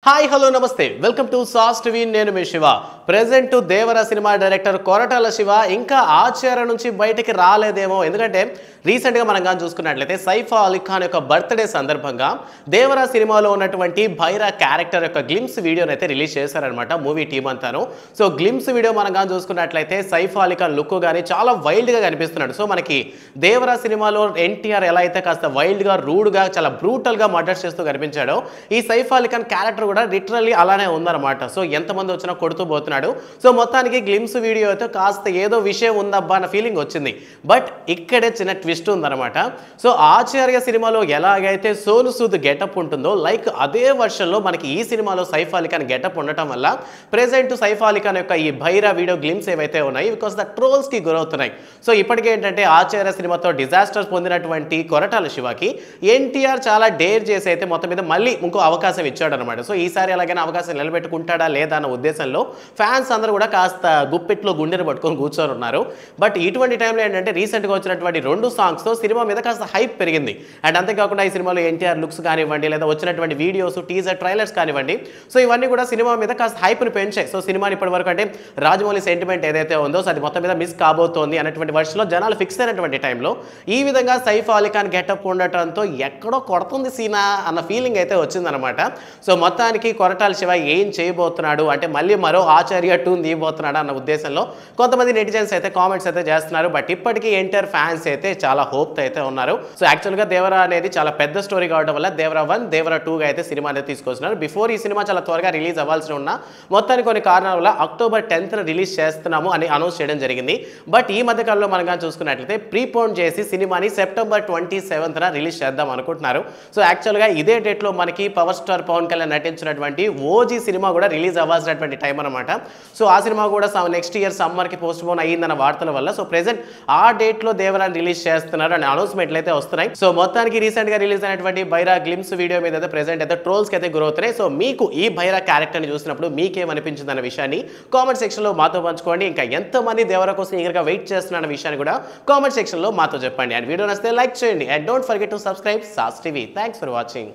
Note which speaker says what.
Speaker 1: Hi hello నమస్తే welcome to sauce TV నేను మీ Shiva present దేవర cinema director Koratala Shiva ఇంకా ఆచార్య నుంచి బయటికి రాలేదేమో ఎందుకంటే రీసెంట్గా మనం కానీ చూసుకున్నట్లయితే సైఫ్ అలీ ఖాన్ యొక్క బర్త్డే సందర్భంగా దేవర సినిమాలో ఉన్నటువంటి భైరా క్యారెక్టర్ యొక్క గ్లిమ్స్ వీడియోని అయితే రిలీజ్ చేశారనమాట మూవీ టీమ్ అంతాను. సో గ్లిమ్స్ వీడియో మనం కానీ చూసుకున్నట్లయితే సైఫ్ అలీ ఖాన్ లుక్ కానీ చాలా వైల్డ్గా కనిపిస్తున్నాడు. సో మనకి దేవర సినిమాలో ఎన్టీఆర్ ఎలా అయితే కాస్త వైల్డ్గా రూడ్గా చాలా బ్రూటల్గా మర్డర్ చేస్తూ కనిపించాడో ఈ సైఫ్ అలీ ఖాన్ క్యారెక్టర్ కూడా లిటరల్లీ అలానే ఉందన్నమాట. సో ఎంతమంది వచ్చినా కొడుతూ పోతున్నాడు. సో మొత్తానికి గ్లిమ్స్ వీడియో అయితే కాస్త ఏదో విషయం ఉందబ్బా అన్న ఫీలింగ్ వచ్చింది. బట్ ఇక్కడే చిన్న ట్విస్ట్ ఉందన్నమాట. సో ఆచార్య సినిమాలో ఎలాగైతే సోను సూద్ గెటప్ ఉంటుందో లైక్ అదే వర్షన్లో మనకి ఈ సినిమాలో సైఫ్ అలీ ఖాన్ గెటప్ ఉండటం వల్ల ప్రెజెంట్ సైఫ్ అలీ ఖాన్ యొక్క ఈ భైరా వీడియో గ్లిమ్స్ ఏవైతే ఉన్నాయి బికాస్ ద ట్రోల్స్కి గురవుతున్నాయి. సో ఇప్పటికే ఏంటంటే ఆచార్య సినిమాతో డిజాస్టర్స్ పొందినటువంటి కొరటాల శివకి ఎన్టీఆర్ చాలా డేర్ చేసి అయితే మొత్తం మీద మళ్ళీ ఇంకో అవకాశం ఇచ్చాడు అనమాట. సో ఈసారి ఎలాగైనా అవకాశం నిలబెట్టుకుంటాడా లేదా అన్న ఉద్దేశంలో ఫ్యాన్స్ అందరూ కూడా కాస్త గుప్పిట్లో గుండెను పట్టుకొని కూర్చొని ఉన్నారు. బట్ ఇటువంటి టైంలో ఏంటంటే రీసెంట్గా వచ్చినటువంటి 2 సాంగ్స్తో సినిమా మీద కాస్త హైప్ పెరిగింది. అండ్ అంతేకాకుండా ఈ సినిమాలో ఎన్టీఆర్ లుక్స్ కానివ్వండి లేదా వచ్చినటువంటి వీడియోస్ టీజర్ ట్రైలర్స్ కానివ్వండి సో ఇవన్నీ కూడా సినిమా మీద కాస్త హైప్ని పెంచాయి. సో సినిమాని ఇప్పటి వరకు అంటే రాజమౌళి సెంటిమెంట్ ఏదైతే ఉందో సో అది మొత్తం మీద మిస్ కాబోతోంది అన్నటువంటి వర్షంలో జనాలు ఫిక్స్ అయినటువంటి టైంలో ఈ విధంగా సైఫ్ అలీ ఖాన్ గెటప్ ఉండటంతో ఎక్కడో కొడుతుంది సీనా అన్న ఫీలింగ్ అయితే వచ్చిందనమాట. సో మొత్తానికి కొరటాల శివ ఏం చేయబోతున్నాడు అంటే మళ్ళీ మరో ఆచార్య 2 తీయబోతున్నాడు అన్న ఉద్దేశంలో కొంతమంది నెటిజన్స్ అయితే కామెంట్స్ అయితే చేస్తున్నారు. బట్ ఇప్పటికీ ఎన్టీఆర్ ఫ్యాన్స్ అయితే చాలా హోప్ అయితే ఉన్నారు. సో యాక్చువల్గా దేవరా అనేది చాలా పెద్ద స్టోరీ కావడం వల్ల దేవరా 1 దేవరా 2 అయితే సినిమా అనేది తీసుకొస్తున్నారు. బిఫోర్ ఈ సినిమా చాలా త్వరగా రిలీజ్ అవ్వాల్సి ఉన్న మొత్తానికి కొన్ని కారణాల వల్ల అక్టోబర్ 10th రిలీజ్ చేస్తున్నాము అని అనౌన్స్ చేయడం జరిగింది. బట్ ఈ మధ్య కాలంలో మనం కానీ చూసుకున్నట్లయితే ప్రీపోన్ చేసి సినిమాని సెప్టెంబర్ 27th రిలీజ్ చేద్దాం అనుకుంటున్నారు. సో యాక్చువల్గా ఇదే డేట్లో మనకి పవర్ స్టార్ పవన్ కళ్యాణ్ నటించినటువంటి ఓజీ సినిమా కూడా రిలీజ్ అవ్వాల్సినటువంటి టైం అనమాట. సో ఆ సినిమా కూడా నెక్స్ట్ ఇయర్ సమ్మర్కి పోస్ట్ పోన్ అయ్యిందన్న వార్తల వల్ల సో ప్రెజెంట్ ఆ డేట్లో దేవరాన్ని రిలీజ్ చేస్తున్నారు అనే అనౌన్స్మెంట్లు అయితే వస్తున్నాయి. సో మొత్తానికి రీసెంట్గా రిలీజ్ అయినటువంటి భైరా గ్లిమ్స్ వీడియో మీద అయితే ప్రెజెంట్ అయితే ట్రోల్స్కి అయితే గురవుతున్నాయి. సో మీకు ఈ భైరా క్యారెక్టర్ని చూసినప్పుడు మీకేమనిపించింది అన్న విషయాన్ని కామెంట్ సెక్షన్లో మాతో పంచుకోండి. ఇంకా ఎంతమంది దేవరా కోసం ఈగర్గా వెయిట్ చేస్తున్న విషయాన్ని కూడా కామెంట్ సెక్షన్లో మాతో చెప్పండి. అండ్ వీడియో నచ్చితే లైక్ చేయండి. And don't forget to subscribe sauce TV. Thanks for watching.